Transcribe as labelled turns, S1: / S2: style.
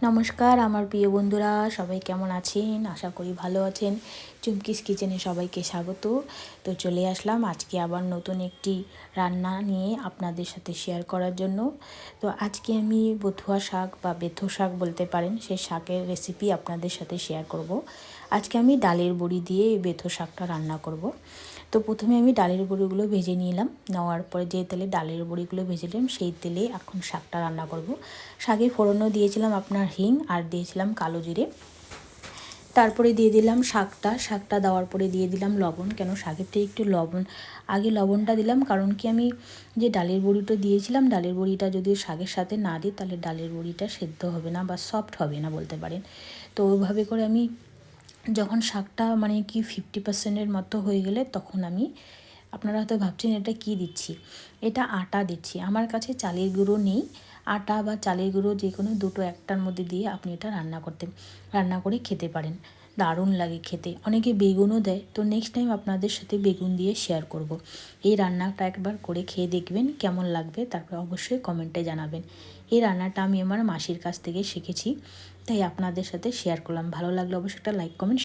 S1: নমস্কার আমার প্রিয় বন্ধুরা, সবাই কেমন আছেন? আশা করি ভালো আছেন। চুমকিস কিচেনে সবাইকে স্বাগত। তো চলে আসলাম আজকে আবার নতুন একটি রান্না নিয়ে আপনাদের সাথে শেয়ার করার জন্য। তো আজকে আমি বথুয়া শাক বা বেথো শাক বলতে পারেন, সেই শাকের রেসিপি আপনাদের সাথে শেয়ার করব। আজকে আমি ডালের বড়ি দিয়ে এই বেথো শাকটা রান্না করব। তো প্রথমে আমি ডালের বড়িগুলো ভেজে নিলাম, নেওয়ার পরে যে তেলে ডালের বড়িগুলো ভেজেলাম সেই তেলে এখন শাকটা রান্না করব। শাকে ফোড়নও দিয়েছিলাম আপনার হিং, আর দিয়েছিলাম কালো জিরে। তারপরে দিয়ে দিলাম শাকটা দেওয়ার পরে দিয়ে দিলাম লবণ, কেন শাকেরটা একটু লবণ, আগে লবণটা দিলাম কারণ কি আমি যে ডালের বড়িটা দিয়েছিলাম, ডালের বড়িটা যদি শাকের সাথে না দিই তাহলে ডালের বড়িটা সেদ্ধ হবে না বা সফট হবে না বলতে পারেন। তো ওইভাবে করে আমি যখন শাকটা মানে কি 50%-এর মতো হয়ে গেলে তখন আমি, আপনারা হয়তো ভাবছেন এটা কি দিচ্ছি, এটা আটা দিচ্ছি। আমার কাছে চালের গুঁড়ো নেই, আটা বা চালের গুঁড়ো যে কোনো দুটো একটার মধ্যে দিয়ে আপনি এটা রান্না করে খেতে পারেন। দারুণ লাগে খেতে, অনেকে বেগুনও দেয়। তো নেক্সট টাইম আপনাদের সাথে বেগুন দিয়ে শেয়ার করব। এই রান্নাটা একবার করে খেয়ে দেখবেন কেমন লাগবে, তারপর অবশ্যই কমেন্টে জানাবেন। এই রান্নাটা আমি আমার মাসির কাছ থেকে শিখেছি, তাই আপনাদের সাথে শেয়ার করলাম। ভালো লাগলে অবশ্যই একটা লাইক কমেন্ট